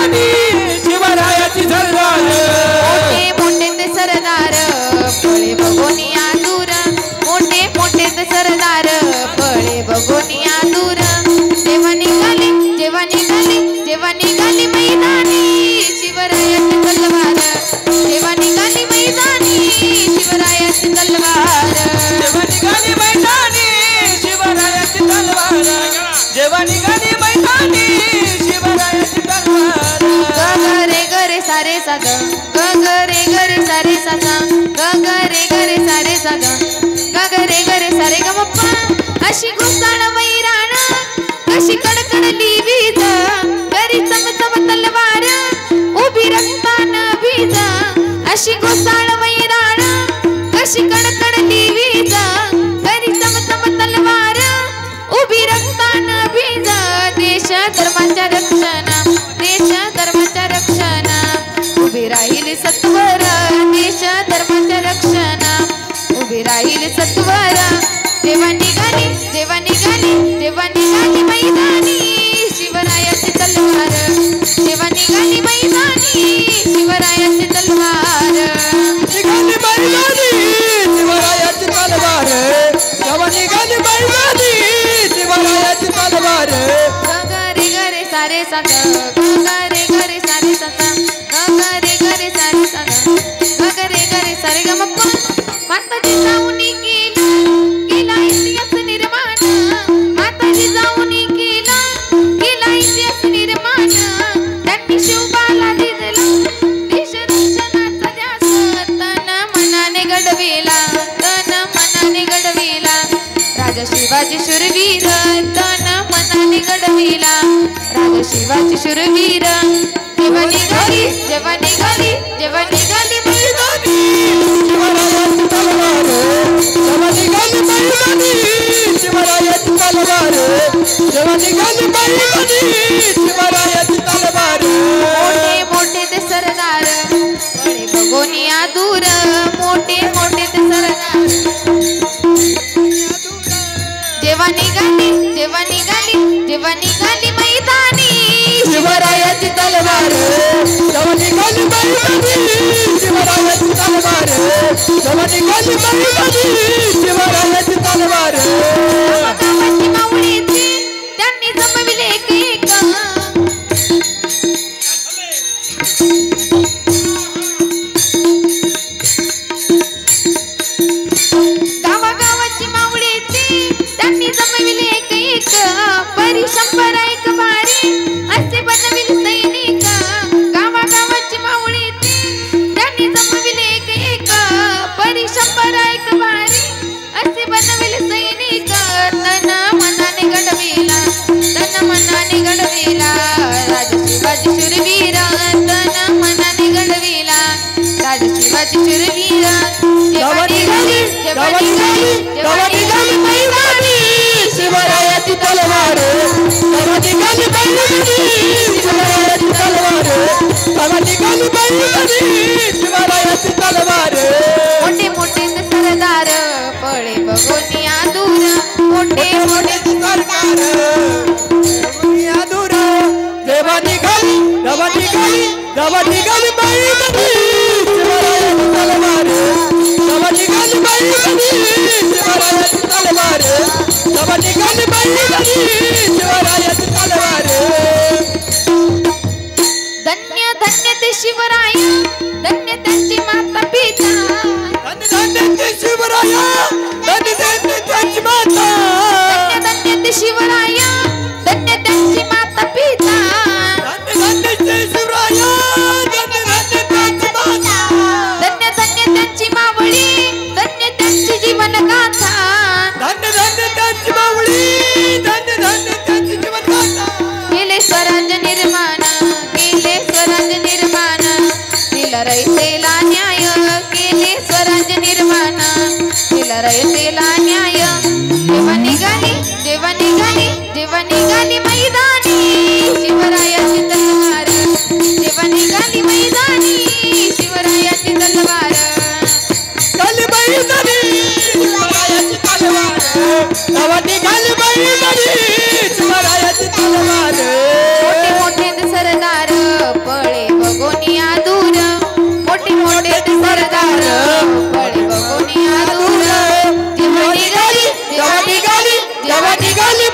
मैदानी शिवरायाची तलवार मोठे मोठे ते सरदार फळे बघून या दूर मोठे मोठे ते सरदार फळे बघून या दूर जेव्हा निघाली जेव्हा निघाली जेव्हा निघाली मैदानी शिवरायाची तलवार जेव्हा निघाली मैदानी शिवरायाची तलवार जेव्हा निघाली मैदानी शिवरायाची तलवार जेव्हा निघाली मैदानी शिवरायाची तलवार गरे गरे सारे साग गरे गरे सारे सासा गरे गरे सारे साग गरे गरे सारे गमप्पा अशी घुसळ वैराण कशी कडकडली वीज गरी चमचम तलवार उभी रक्तान वीज अशी घुसळ वैराण कशी कडकडली वीज गरी चमचम तलवार उभी रक्तान वीज देश धर्माच्या रक्षणा देश धर्माच्या रक्षणा उभी राहील सत्वर देश धर्माच्या रक्षणा उभी राहील सत्वर जेव्हा निघाली जेव्हा निघाली जेव्हा निघाली मैदानी शिवरायाची तलवार जेव्हा निघाली मैदानी शिवरायाची तलवार निघाली मैदानी शिवरायाची तलवार जेव्हा निघाली मैदानी शिवरायाची तलवार गरे गरे सारे साग गरे गरे सारे सासा गरे गरे सारे सागा गरे गरे सारे गमप्पा माताजी जाऊन केला इतिहास निर्माण माताजी जाऊन केला इतिहास निर्माण त्यांनी शिवबाला दिला देश रक्षणाचा ध्यास तन मनाने घडविला राजा शिवाजी शूरवीर तन मनाने घडविला राजा शिवाजी शूरवीर जेव्हा निघाली जेव्हा निघाली जेव्हा निघाली मैदानी शिवरायाची तलवार जेव्हा निघाली मैदानी शिवरायाची तलवार जेव्हा निघाली मैदानी शिवरायाची तलवार मोठे मोठे ते सरदार फळे बघून या दूर मोठे मोठे ते सरदार जेव्हा निघाली जेव्हा निघाली जेव्हा निघाली मैदानी शिवरायाची तलवार जेव्हा निघाली मैदानी शिवरायाची तलवार जेव्हा निघाली मैदानी शिवरायाची तलवार गावाची मावळीची त्यांनी जमविले एक गावागावाची मावळीची त्यांनी जमविले एक परी शंभर एक बारी असे बनविले सैनिक गावागावाची मावळीची त्यांनी जमविले एक परी शंभर एक बारी असे बनविले सैनिक तन मनाने घडविला राजा शिवाजी शूरवीर तन मनाने घडविला राजा शिवाजी शूरवीर जेव्हा निघाली जेव्हा निघाली जेव्हा निघाली मैदानी शिवरायाची तलवार जेव्हा निघाली मैदानी शिवरायाची तलवार जेव्हा निघाली मैदानी शिवरायाची तलवार मोठे मोठे ते सरदार फळे बघून या दूर मोठे मोठे ते सरकार या दूर जेव्हा निघाली जेव्हा निघाली जेव्हा निघाली मैदानी शिवरायाची तलवार जेव्हा निघाली मैदानी शिवरायाची तलवार जेव्हा निघाली मैदानी शिवरायाची तलवार धन्य धन्य ते शिवराय धन्य त्यांची माता पिता धन्य धन्य ते शिवराया धन्य धन्य त्यांची माता धन्य धन्य ते शिवराय धन्य त्यांची माता पिता धन्य धन्य ते शिवराया धन्य धन्य त्यांची माता धन्य धन्य त्यांची मावळी धन्य त्यांची जीवन गाथा धन्य धन्य त्यांची मावळी धन्य धन्य त्यांची जीवन गाथा केले स्वराज्य निर्माण दिला रयतेला न्याय केले स्वराज्य निर्माण दिला रयतेला न्याय जेव्हा निघाली जेव्हा निघाली जेव्हा निघाली मैदानी शिवरायाची तलवार जेव्हा निघाली मैदानी शिवरायाची तलवार निघाली मैदानी शिवरायाची तलवार जेव्हा निघाली मैदानी शिवरायाची तलवार मोठे मोठे सरदार सरदार फळे बघून या दूर जेव्हा निघाली जेव्हा निघाली